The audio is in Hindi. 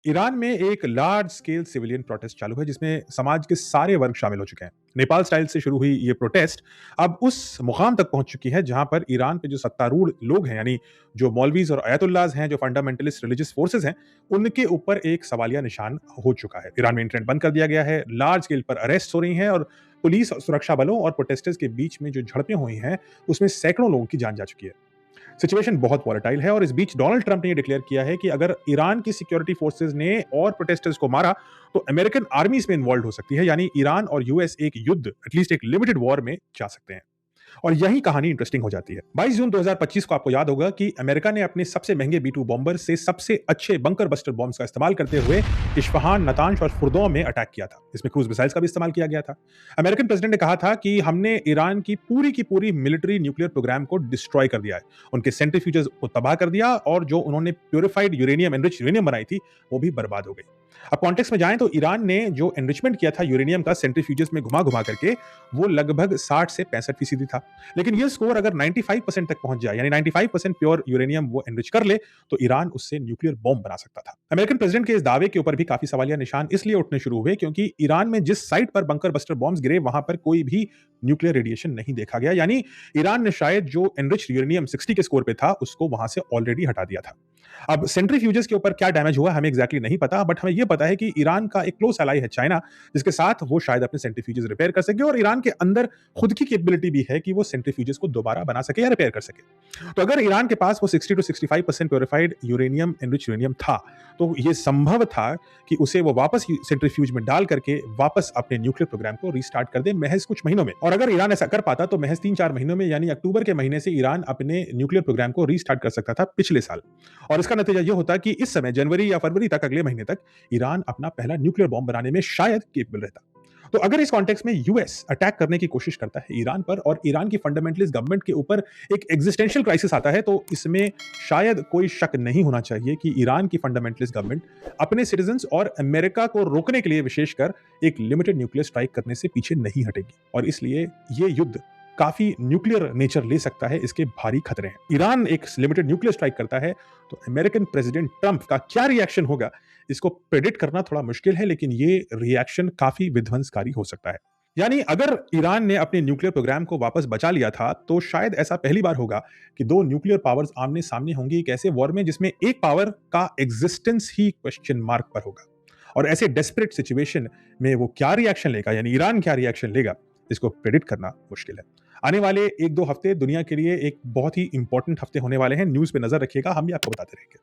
ईरान में एक लार्ज स्केल सिविलियन प्रोटेस्ट चालू है जिसमें समाज के सारे वर्ग शामिल हो चुके हैं। नेपाल स्टाइल से शुरू हुई ये प्रोटेस्ट अब उस मुकाम तक पहुंच चुकी है जहां पर ईरान के जो सत्तारूढ़ लोग हैं, यानी जो मौलवीज और अयतुल्लाज हैं, जो फंडामेंटलिस्ट रिलीजियस फोर्सेस हैं, उनके ऊपर एक सवालिया निशान हो चुका है। ईरान में इंटरनेट बंद कर दिया गया है, लार्ज स्केल पर अरेस्ट हो रही हैं और पुलिस, सुरक्षा बलों और प्रोटेस्टर्स के बीच में जो झड़पें हुई हैं, उसमें सैकड़ों लोगों की जान जा चुकी है। सिचुएशन बहुत वॉलेटाइल है और इस बीच डोनाल्ड ट्रंप ने ये डिक्लेयर किया है कि अगर ईरान की सिक्योरिटी फोर्सेस ने और प्रोटेस्टर्स को मारा तो अमेरिकन आर्मी इसमें इन्वॉल्व हो सकती है, यानी ईरान और यूएस एक युद्ध, एटलीस्ट एक लिमिटेड वॉर में जा सकते हैं। और यही कहानी इंटरेस्टिंग हो जाती है। 22 जून 2025 को आपको याद होगा कि अमेरिका ने अपने सबसे महंगे B2 बॉम्बर से सबसे अच्छे बंकर बस्टर बॉम्ब्स का इस्तेमाल करते हुए इस्फहान, नतांज और फुरदौं में अटैक किया था। इसमें क्रूज मिसाइल्स का भी इस्तेमाल किया गया था। अमेरिकन प्रेसिडेंट ने कहा था कि हमने ईरान की पूरी मिलिट्री न्यूक्लियर प्रोग्राम को डिस्ट्रॉय कर दिया है, उनके सेंट्रीफ्यूजेस को तबाह कर दिया और जो उन्होंने प्योरिफाइड यूरेनियम, एनरिच यूरेनियम बनाई थी, वो भी बर्बाद हो गई। अब कॉन्टेक्स्ट में जाएं तो ईरान ने जो एनरिचमेंट किया था यूरेनियम का सेंट्रीफ्यूजेस में घुमा घुमा करके, वो लगभग 60 से 65% था। लेकिन ये स्कोर अगर 95% तक पहुंच जाए, यानी 95% प्योर यूरेनियम वो एनरिच कर ले, तो ईरान उससे न्यूक्लियर बॉम्ब बना सकता था। अमेरिकन प्रेसिडेंट के इस दावे के ऊपर भी काफी सवालिया निशान इसलिए उठने शुरू हुए क्योंकि ईरान में जिस साइट पर बंकर बस्टर बॉम्ब्स गिरे, वहां पर कोई भी न्यूक्लियर रेडिएशन नहीं देखा गया, यानी ईरान ने शायद जो एनरिच यूरेनियम 60 के स्कोर पे था, उसको वहां से ऑलरेडी हटा दिया था। अब सेंट्रीफ्यूजेस के ऊपर क्या डैमेज हुआ हमें एग्जैक्टली नहीं पता, बट हमें यह पता है कि ईरान का एक क्लोज एलाई है चाइना, जिसके साथ वो शायद अपने सेंट्रीफ्यूजेस रिपेयर कर सके और ईरान के अंदर खुद की कैपेबिलिटी भी है कि वो सेंट्रीफ्यूजेस को दोबारा बना सके या रिपेयर कर सके। तो अगर ईरान के पास वो 60 to 65% purified uranium, enrich uranium था, तो ये संभव था कि उसे वो वापस सेंट्रीफ्यूज में डाल करके वापस अपने न्यूक्लियर प्रोग्राम को रीस्टार्ट कर दे महज कुछ महीनों में। और अगर ईरान ऐसा कर पाता तो महज 3-4 महीनों में, यानी अक्टूबर के महीने से ईरान अपने न्यूक्लियर प्रोग्राम को रीस्टार्ट कर सकता था पिछले साल। और इसका नतीजा यह होता कि इस समय जनवरी या फरवरी तक, अगले महीने तक, ईरान अपना पहला न्यूक्लियर बॉम्ब बनाने में शायद केपेबल रहता। तो अगर इस कॉन्टेक्स्ट में यूएस अटैक करने की कोशिश करता है ईरान पर और ईरान की फंडामेंटलिस्ट गवर्नमेंट के ऊपर एक एग्जिस्टेंशियल क्राइसिस आता है, तो इसमें शायद कोई शक नहीं होना चाहिए कि ईरान की फंडामेंटलिस्ट गवर्नमेंट अपने सिटीजंस और अमेरिका को रोकने के लिए विशेषकर एक लिमिटेड न्यूक्लियर स्ट्राइक करने से पीछे नहीं हटेगी। और इसलिए ये युद्ध काफी न्यूक्लियर नेचर ले सकता है, इसके भारी खतरे हैं। ईरान एक लिमिटेड न्यूक्लियर स्ट्राइक करता है तो अमेरिकन प्रेसिडेंट ट्रंप का क्या रिएक्शन होगा, इसको प्रेडिक्ट करना थोड़ा मुश्किल है, लेकिन ये रिएक्शन काफी विध्वंसकारी हो सकता है। यानी अगर ईरान ने अपने न्यूक्लियर प्रोग्राम को वापस बचा लिया था, तो शायद ऐसा पहली बार होगा कि दो न्यूक्लियर पावर्स आमने सामने होंगी एक ऐसे वॉर में जिसमें एक पावर का एग्जिस्टेंस ही क्वेश्चन मार्क पर होगा। और ऐसे डेस्परेट सिचुएशन में वो क्या रिएक्शन लेगा, यानी ईरान क्या रिएक्शन लेगा, इसको प्रेडिक्ट करना मुश्किल है। आने वाले 1-2 हफ्ते दुनिया के लिए एक बहुत ही इंपॉर्टेंट हफ्ते होने वाले हैं। न्यूज़ पे नजर रखिएगा, हम भी आपको बताते रहेंगे।